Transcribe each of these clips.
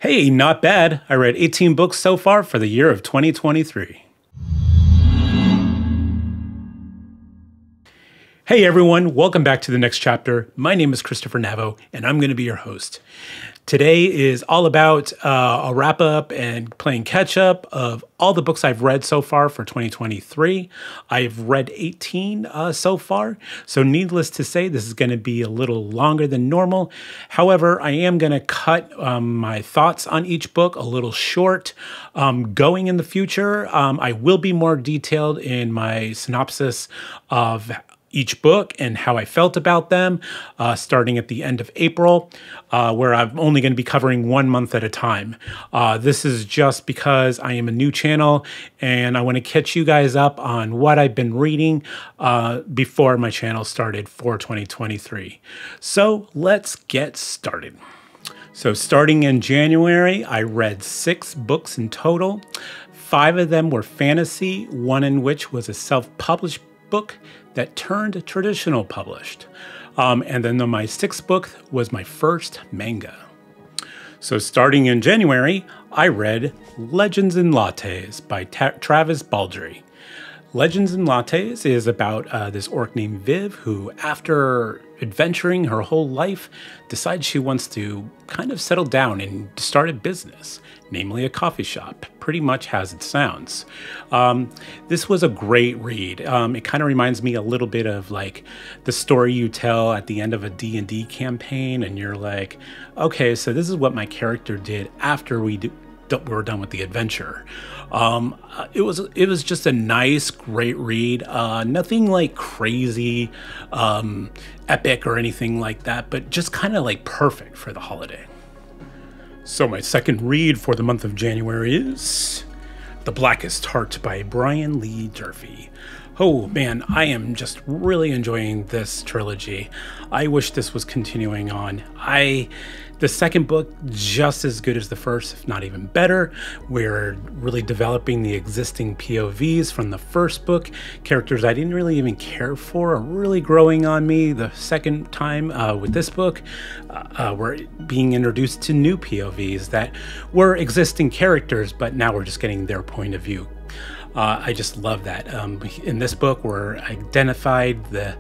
Hey, not bad. I read 18 books so far for the year of 2023. Hey everyone, welcome back to the next chapter. My name is Christopher Navo, and I'm going to be your host. Today is all about a wrap up and playing catch up of all the books I've read so far for 2023. I've read 18 so far, so needless to say, this is going to be a little longer than normal. However, I am going to cut my thoughts on each book a little short. Going in the future, I will be more detailed in my synopsis of each book and how I felt about them, starting at the end of April, where I'm only going to be covering 1 month at a time. This is just because I am a new channel and I want to catch you guys up on what I've been reading before my channel started for 2023. So let's get started. So starting in January, I read 6 books in total. 5 of them were fantasy, one in which was a self-published book that turned traditional published. And then my 6th book was my first manga. So starting in January, I read Legends and Lattes by Travis Baldree. Legends and Lattes is about this orc named Viv who, after adventuring her whole life, decides she wants to kind of settle down and start a business, namely a coffee shop, pretty much as it sounds. This was a great read. It kind of reminds me a little bit of like the story you tell at the end of a D&D campaign, and you're like, okay, so this is what my character did after we were done with the adventure. It was just a nice, great read. Nothing like crazy, epic or anything like that, but just kind of like perfect for the holiday. So my second read for the month of January is The Blackest Heart by Brian Lee Durfee. Oh man, I am just really enjoying this trilogy. I wish this was continuing on. The second book, just as good as the first, if not even better. We're really developing the existing POVs from the first book. Characters I didn't really even care for are really growing on me. The second time with this book, we're being introduced to new POVs that were existing characters, but now we're just getting their point of view. I just love that. In this book, we're identified the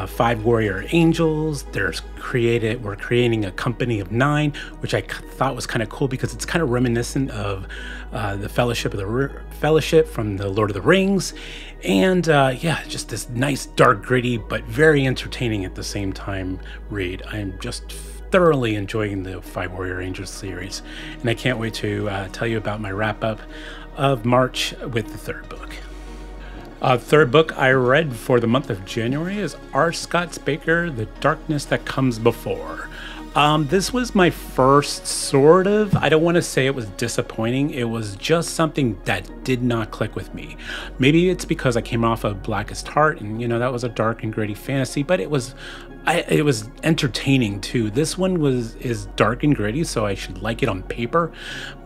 5 warrior angels. We're creating a company of 9, which I thought was kind of cool because it's kind of reminiscent of the Fellowship from the Lord of the Rings. And yeah, just this nice, dark, gritty, but very entertaining at the same time read. I'm just thoroughly enjoying the 5 Warrior Angels series, and I can't wait to tell you about my wrap-up of March with the third book. Third book I read for the month of January is R. Scott Baker, The Darkness That Comes Before. This was my first sort of, I don't want to say it was disappointing, it was just something that did not click with me. Maybe it's because I came off of Blackest Heart, and you know, that was a dark and gritty fantasy, but it was entertaining too. This one is dark and gritty, so I should like it on paper,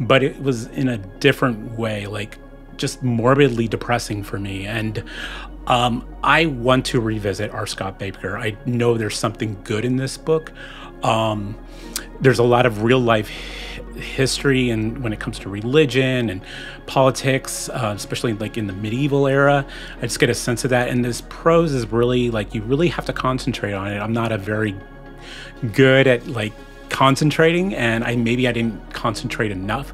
but it was in a different way, like just morbidly depressing for me. And I want to revisit R. Scott Baker. I know there's something good in this book. There's a lot of real life history, and when it comes to religion and politics, especially like in the medieval era, I just get a sense of that. And this prose is really like, you really have to concentrate on it. I'm not a very good at like concentrating, and maybe I didn't concentrate enough.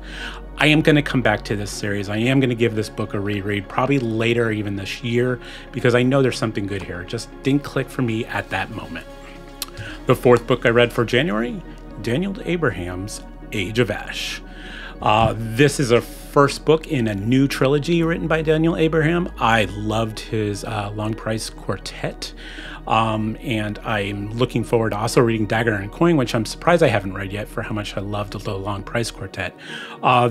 I am going to come back to this series. I am going to give this book a reread, probably later even this year, because I know there's something good here. It just didn't click for me at that moment. The fourth book I read for January, Daniel Abraham's Age of Ash. This is a first book in a new trilogy written by Daniel Abraham. I loved his Long Price Quartet, and I'm looking forward to also reading Dagger and Coin, which I'm surprised I haven't read yet for how much I loved the Long Price Quartet.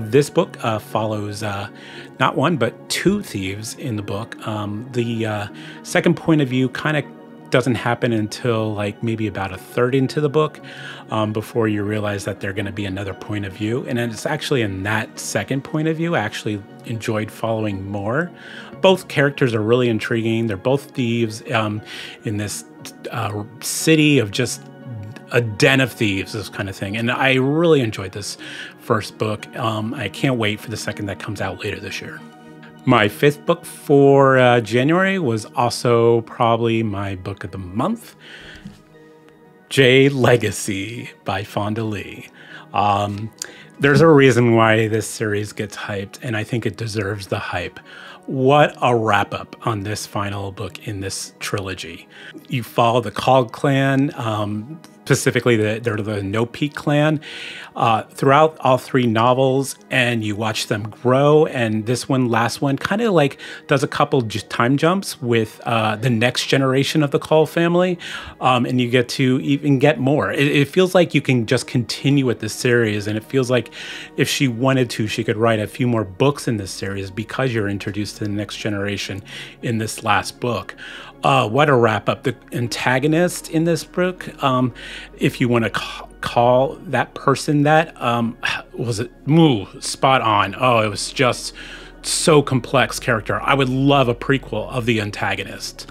This book follows not one but 2 thieves in the book. The second point of view kind of doesn't happen until like maybe about a third into the book, before you realize that they're going to be another point of view. And it's actually in that second point of view I actually enjoyed following more. Both characters are really intriguing. They're both thieves in this city of just a den of thieves, this kind of thing. And I really enjoyed this first book. I can't wait for the second that comes out later this year. My fifth book for January was also probably my book of the month, Jade Legacy by Fonda Lee. There's a reason why this series gets hyped, and I think it deserves the hype. What a wrap-up on this final book in this trilogy. You follow the Cog clan, specifically they're the No Peak clan, throughout all three novels, and you watch them grow. And this last one, kind of like does a couple time jumps with the next generation of the Call family, and you get to even get more. It feels like you can just continue with this series, and it feels like if she wanted to, she could write a few more books in this series because you're introduced to the next generation in this last book. What a wrap up. The antagonist in this book, if you want to call that person that, was it spot on. Oh, it was just so complex character. I would love a prequel of the antagonist.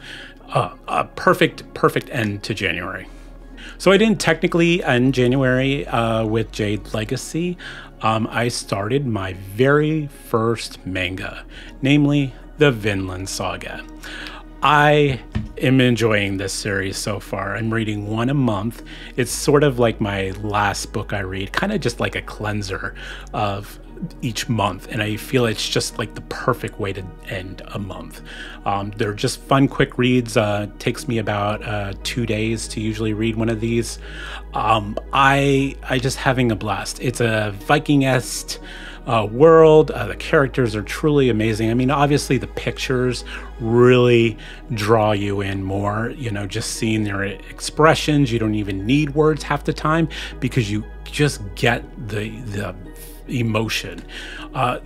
A perfect end to January. So I didn't technically end January with Jade Legacy. I started my very first manga, namely the Vinland Saga. I am enjoying this series so far. I'm reading one a month. It's sort of like my last book I read, kind of just like a cleanser of each month, and I feel it's just like the perfect way to end a month. They're just fun, quick reads. Takes me about 2 days to usually read one of these. I just having a blast. It's a Viking-esque world. The characters are truly amazing. I mean, obviously the pictures really draw you in more, you know, just seeing their expressions. You don't even need words half the time because you just get the emotion.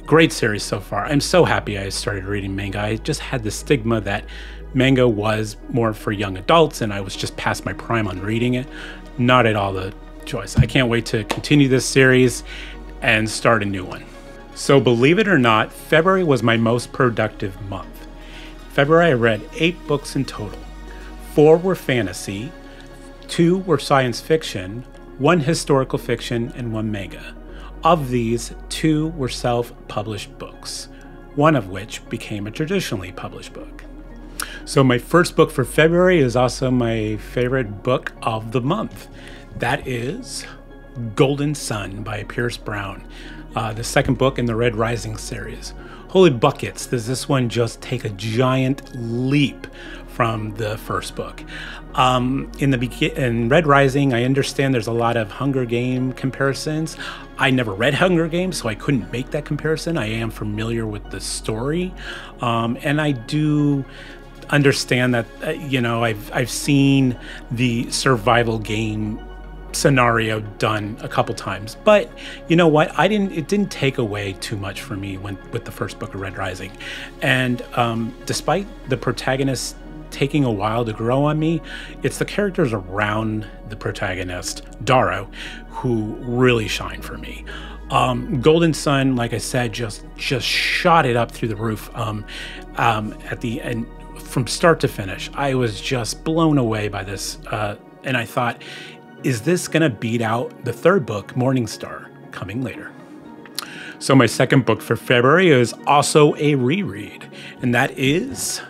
Great series so far. I'm so happy I started reading manga. I just had the stigma that manga was more for young adults and I was just past my prime on reading it. Not at all the choice. I can't wait to continue this series and start a new one. So believe it or not, February was my most productive month. February I read 8 books in total. 4 were fantasy, 2 were science fiction, 1 historical fiction, and 1 manga. Of these, 2 were self-published books, one of which became a traditionally published book. So my first book for February is also my favorite book of the month. That is Golden Sun by Pierce Brown, the second book in the Red Rising series. Holy buckets, does this one just take a giant leap from the first book. In Red Rising, I understand there's a lot of Hunger Game comparisons. I never read Hunger Games, so I couldn't make that comparison. I am familiar with the story, and I do understand that, you know, I've seen the survival game scenario done a couple times, but you know what, it didn't take away too much for me with the first book of Red Rising. And despite the protagonist taking a while to grow on me, it's the characters around the protagonist, Darrow, who really shine for me. Golden Sun, like I said, just shot it up through the roof at the end. From start to finish, I was just blown away by this, and I thought, is this gonna beat out the third book, Morningstar, coming later? So my second book for February is also a reread, and that is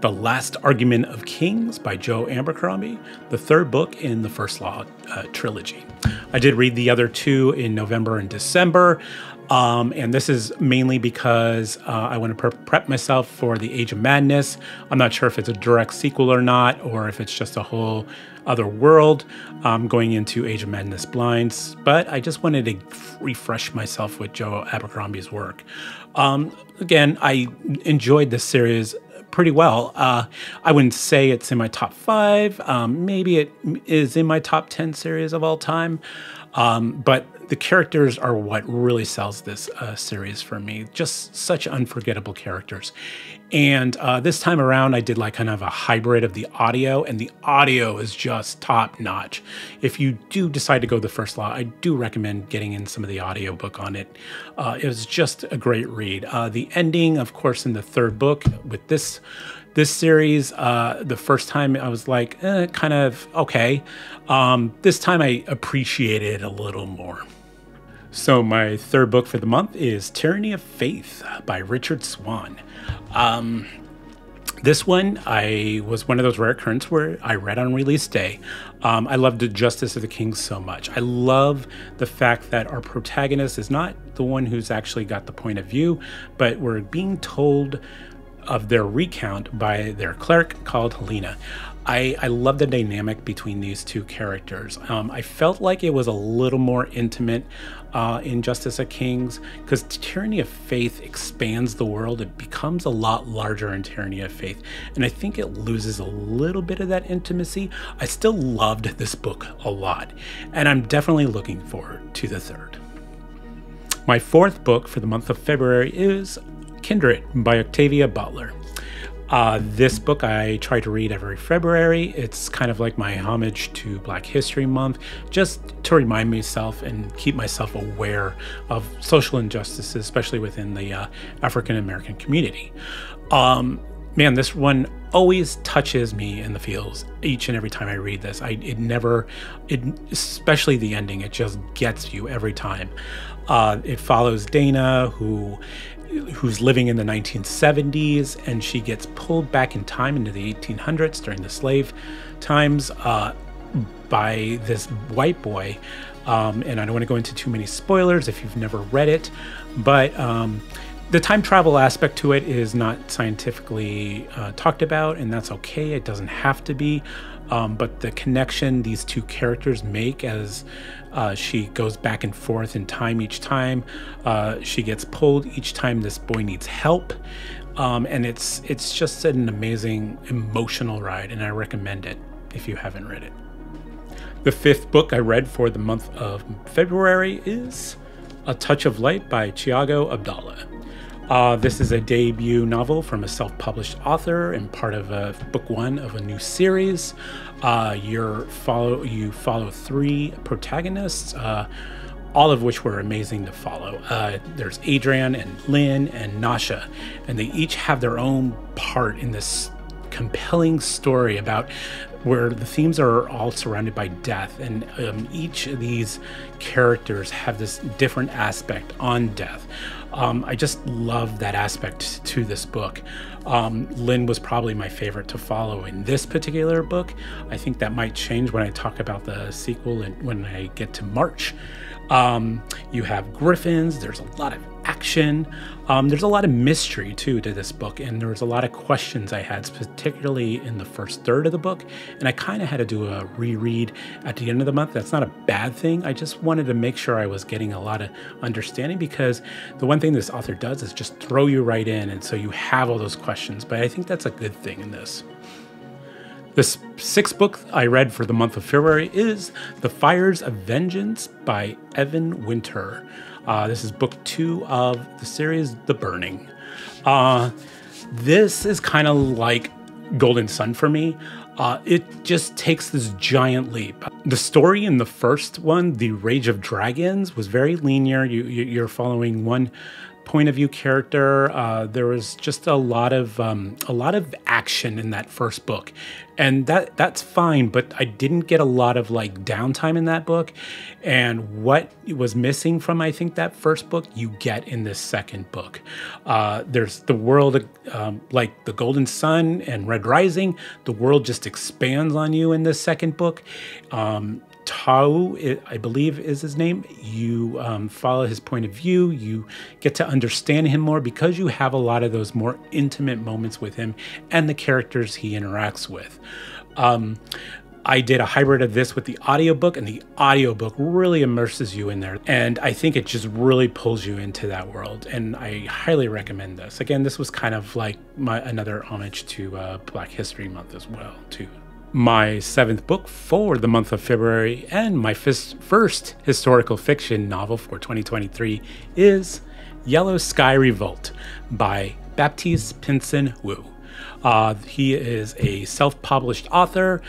The Last Argument of Kings by Joe Abercrombie, the third book in the First Law trilogy. I did read the other 2 in November and December, and this is mainly because I want to prep myself for the Age of Madness. I'm not sure if it's a direct sequel or not, or if it's just a whole other world going into Age of Madness Blinds, but I just wanted to refresh myself with Joe Abercrombie's work. Again, I enjoyed this series pretty well. I wouldn't say it's in my top 5. Maybe it is in my top 10 series of all time. But the characters are what really sells this series for me. Just such unforgettable characters. And this time around, I did like kind of a hybrid of the audio, and the audio is just top notch. If you do decide to go the First Law, I do recommend getting in some of the audiobook on it. It was just a great read. The ending, of course, in the third book with this This series, the first time I was like, kind of okay. This time I appreciate it a little more. So my third book for the month is Tyranny of Faith by Richard Swan. This one, was one of those rare occurrences where I read on release day. I loved the Justice of the King so much. I love the fact that our protagonist is not the one who's actually got the point of view, but we're being told of their recount by their cleric called Helena. I love the dynamic between these two characters. I felt like it was a little more intimate in Justice of Kings, because Tyranny of Faith expands the world. It becomes a lot larger in Tyranny of Faith, and I think it loses a little bit of that intimacy. I still loved this book a lot, and I'm definitely looking forward to the third. My fourth book for the month of February is Kindred by Octavia Butler. This book I try to read every February. It's kind of like my homage to Black History Month, just to remind myself and keep myself aware of social injustices, especially within the African American community. Man, this one always touches me in the feels each and every time I read this. Especially the ending, it just gets you every time. It follows Dana, who's living in the 1970s, and she gets pulled back in time into the 1800s during the slave times by this white boy. And I don't want to go into too many spoilers if you've never read it, but the time travel aspect to it is not scientifically talked about, and that's okay. It doesn't have to be. But the connection these two characters make as she goes back and forth in time each time, she gets pulled each time this boy needs help, and it's just an amazing emotional ride, and I recommend it if you haven't read it. The fifth book I read for the month of February is A Touch of Light by Thiago Abdallah. This is a debut novel from a self-published author and part of book one of a new series. You follow three protagonists, all of which were amazing to follow. There's Adrian and Lynn and Nasha, and they each have their own part in this compelling story about where the themes are all surrounded by death, and each of these characters have this different aspect on death. I just love that aspect to this book. Lynn was probably my favorite to follow in this particular book. I think that might change when I talk about the sequel and when I get to March. You have griffins, there's a lot of action, there's a lot of mystery too to this book, and there was a lot of questions I had, particularly in the first third of the book, and I kind of had to do a reread at the end of the month. That's not a bad thing. I just wanted to make sure I was getting a lot of understanding, because the one thing this author does is just throw you right in, and so you have all those questions, but I think that's a good thing in this. The sixth book I read for the month of February is The Fires of Vengeance by Evan Winter. This is book 2 of the series, The Burning. This is kind of like Golden Sun for me. It just takes this giant leap. The story in the first one, The Rage of Dragons, was very linear. You're following one point of view character. There was just a lot of action in that first book, and that's fine, but I didn't get a lot of like downtime in that book, and what was missing from, I think, that first book you get in this second book. There's the world, like the Golden Sun and Red Rising, the world just expands on you in this second book. Tau, I believe is his name. You follow his point of view. You get to understand him more because you have a lot of those more intimate moments with him and the characters he interacts with. I did a hybrid of this with the audiobook, and the audiobook really immerses you in there. And I think it just really pulls you into that world. And I highly recommend this. Again, this was kind of like another homage to Black History Month as well, too. My seventh book for the month of February and my first historical fiction novel for 2023 is Yellow Sky Revolt by Baptiste Pinson Wu. He is a self-published author.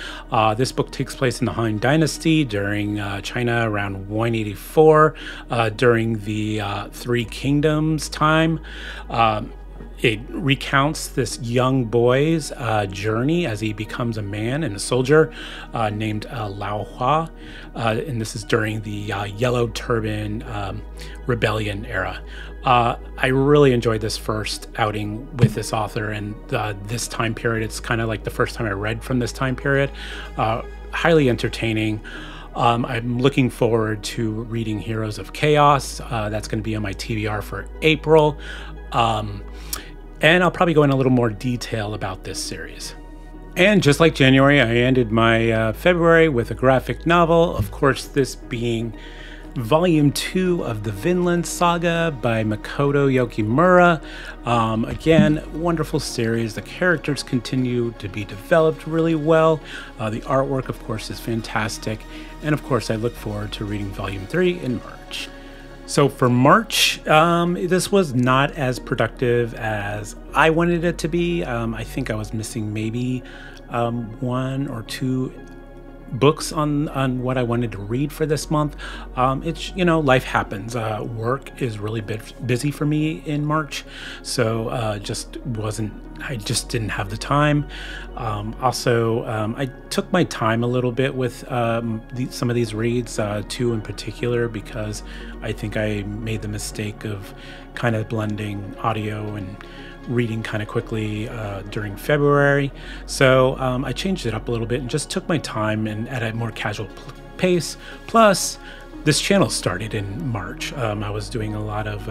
This book takes place in the Han Dynasty during China around 184, during the Three Kingdoms time. It recounts this young boy's journey as he becomes a man and a soldier named Lao Hua. And this is during the Yellow Turban Rebellion era. I really enjoyed this first outing with this author and this time period. It's kind of like the first time I read from this time period. Highly entertaining. I'm looking forward to reading Heroes of Chaos. That's going to be on my TBR for April. And I'll probably go in a little more detail about this series. And just like January, I ended my February with a graphic novel. Of course, this being Volume 2 of the Vinland Saga by Makoto Yukimura. Again, wonderful series. The characters continue to be developed really well. The artwork, of course, is fantastic. And of course, I look forward to reading Volume 3 in March. So for March, this was not as productive as I wanted it to be. I think I was missing maybe 1 or 2 books on what I wanted to read for this month. It's, you know, life happens. Work is really busy for me in March, so I just didn't have the time. Also, I took my time a little bit with some of these reads, 2 in particular, because I think I made the mistake of kind of blending audio and reading kind of quickly during February. So I changed it up a little bit and just took my time and at a more casual pace. Plus, this channel started in March. I was doing a lot of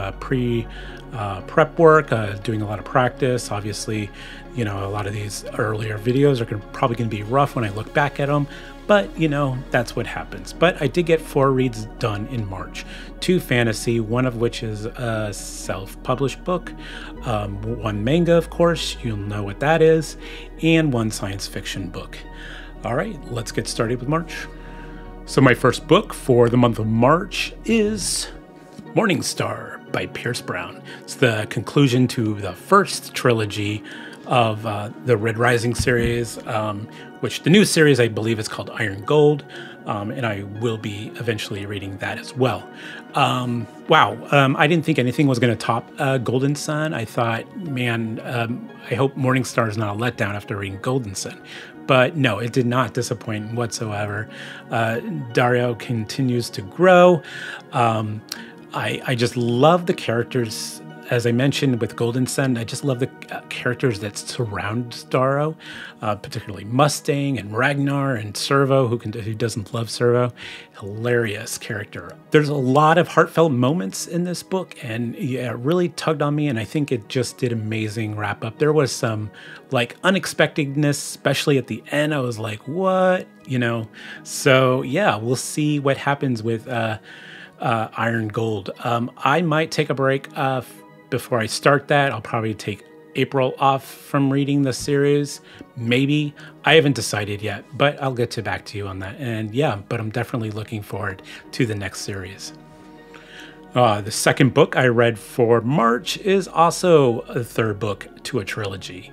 prep work, doing a lot of practice. Obviously, you know, a lot of these earlier videos are probably going to be rough when I look back at them, but you know, that's what happens. But I did get 4 reads done in March. 2 fantasy, one of which is a self-published book, 1 manga, of course, you'll know what that is, and 1 science fiction book. All right, let's get started with March. So my first book for the month of March is Morning Star by Pierce Brown. It's the conclusion to the first trilogy of the Red Rising series, which the new series I believe is called Iron Gold, and I will be eventually reading that as well. Wow, I didn't think anything was going to top Golden Sun. I thought, man, I hope Morning Star is not a letdown after reading Golden Sun. But no, it did not disappoint whatsoever. Dario continues to grow. I just love the characters. As I mentioned with Golden Sun, I just love the characters that surround Dario, particularly Mustang and Ragnar and Servo, who doesn't love Servo. Hilarious character. There's a lot of heartfelt moments in this book, and yeah, it really tugged on me, and I think it just did amazing wrap up. There was some like unexpectedness, especially at the end. I was like, what? You know? So yeah, we'll see what happens with Iron Gold. I might take a break before I start that. I'll probably take April off from reading the series. Maybe. I haven't decided yet, but I'll get back to you on that. And yeah, but I'm definitely looking forward to the next series. The second book I read for March is also a 3rd book to a trilogy.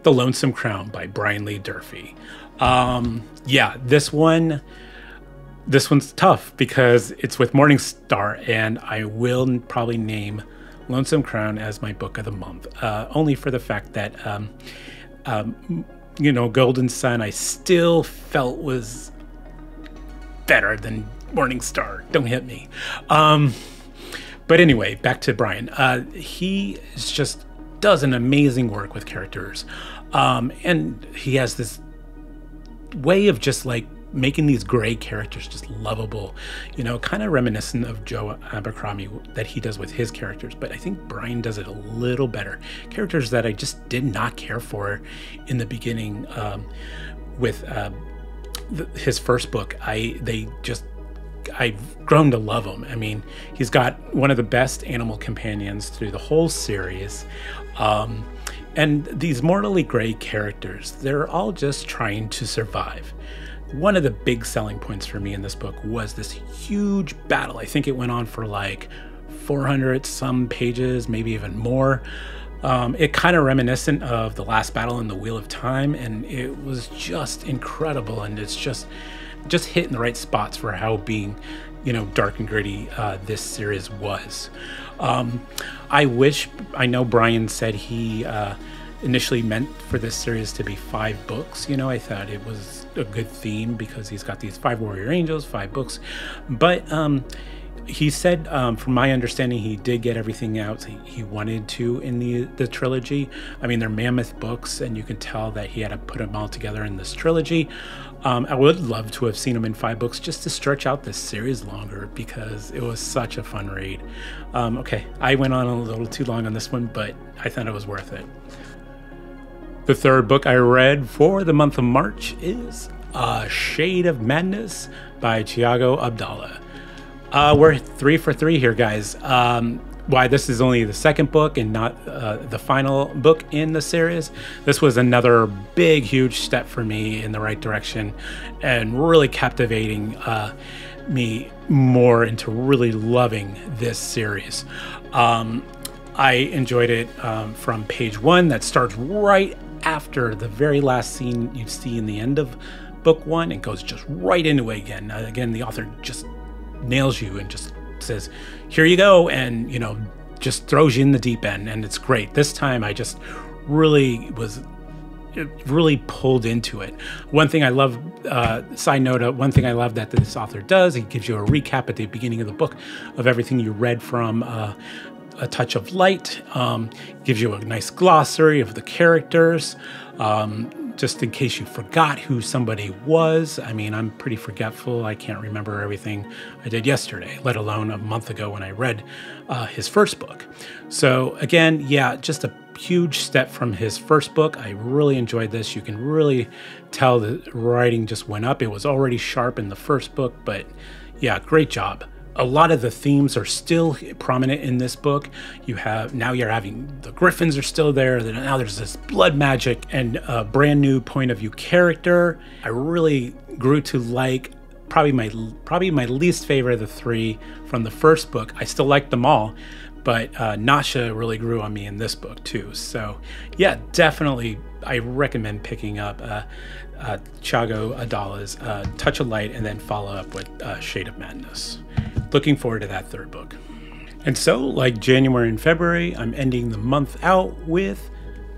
The Lonesome Crown by Brian Lee Durfee. Yeah, this one's tough because it's with Morning Star, and I will probably name Lonesome Crown as my book of the month, only for the fact that, you know, Golden Sun I still felt was better than Morning Star. Don't hit me. But anyway, back to Brian. He just does an amazing work with characters, and he has this way of just like making these gray characters just lovable, you know, kind of reminiscent of Joe Abercrombie that he does with his characters. But I think Brian does it a little better. Characters that I just did not care for in the beginning with his first book. I've grown to love him. I mean, he's got one of the best animal companions through the whole series. And these mortally gray characters, they're all just trying to survive. One of the big selling points for me in this book was this huge battle. I think it went on for like 400 some pages, maybe even more. It kind of reminiscent of the last battle in the Wheel of Time, and it was just incredible. And it's just hit in the right spots for how being, dark and gritty this series was. I know Brian said he initially meant for this series to be 5 books. I thought it was a good theme because he's got these 5 warrior angels, 5 books. But he said, from my understanding, he did get everything out he wanted to in the trilogy. I mean, they're mammoth books, and you can tell that he had to put them all together in this trilogy. I would love to have seen them in 5 books just to stretch out this series longer because it was such a fun read. Okay, I went on a little too long on this one, but I thought it was worth it. The third book I read for the month of March is A Shade of Madness by Thiago Abdallah. We're 3 for 3 here, guys. Why this is only the second book and not the final book in the series. This was another big, huge step for me in the right direction and really captivating me more into really loving this series. I enjoyed it from page 1 that starts right after the very last scene you see in the end of book 1 and goes just right into it again. Again, the author just nails you and just says, here you go, and just throws you in the deep end, and it's great. This time I just really pulled into it. One thing I love, side note, one thing I love that this author does, he gives you a recap at the beginning of the book of everything you read from A Touch of Light, gives you a nice glossary of the characters, just in case you forgot who somebody was. I mean, I'm pretty forgetful. I can't remember everything I did yesterday, let alone a month ago when I read his first book. So again, yeah, just a huge step from his first book. I really enjoyed this. You can really tell the writing just went up. It was already sharp in the first book, but yeah, great job. A lot of the themes are still prominent in this book. You're having the Griffins are still there. Now there's this blood magic and a brand new point of view character. I really grew to like probably my least favorite of the 3 from the first book. I still liked them all, but Nasha really grew on me in this book too. So yeah, definitely I recommend picking up Thiago Abdallah's Touch of Light and then follow up with Shade of Madness. Looking forward to that third book. And so, like January and February, I'm ending the month out with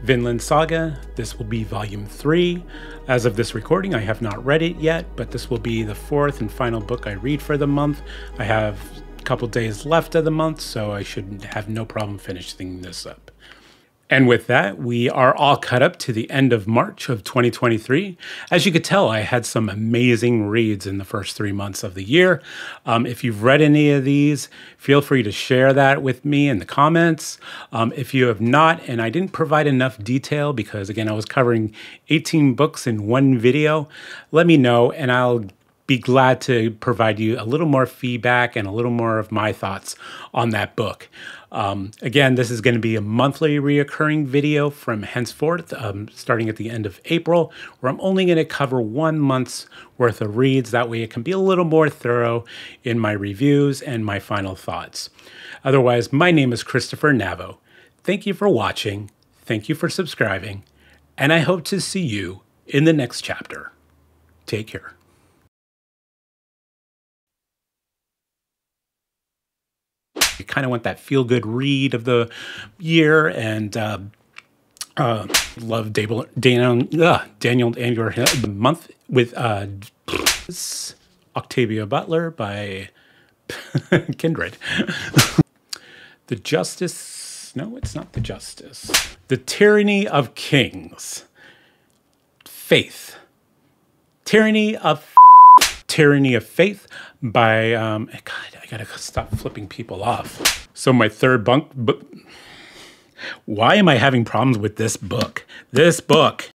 Vinland Saga. This will be volume 3. As of this recording, I have not read it yet, but this will be the 4th and final book I read for the month. I have a couple days left of the month, so I should have no problem finishing this up. And with that, we are all caught up to the end of March of 2023. As you could tell, I had some amazing reads in the first 3 months of the year. If you've read any of these, feel free to share that with me in the comments. If you have not, and I didn't provide enough detail because, again, I was covering 18 books in one video, let me know and I'll be glad to provide you a little more feedback and a little more of my thoughts on that book. Again, this is going to be a monthly reoccurring video from henceforth, starting at the end of April, where I'm only going to cover 1 month's worth of reads. That way it can be a little more thorough in my reviews and my final thoughts. Otherwise, my name is Christopher Navo. Thank you for watching. Thank you for subscribing. And I hope to see you in the next chapter. Take care. You kind of want that feel-good read of the year, and love Daniel Anger the month with Octavia Butler by Kindred. The Justice, no, it's not The Justice. The Tyranny of Kings. Faith. Tyranny of Faith by, God, I gotta stop flipping people off. So my third book, why am I having problems with this book? This book.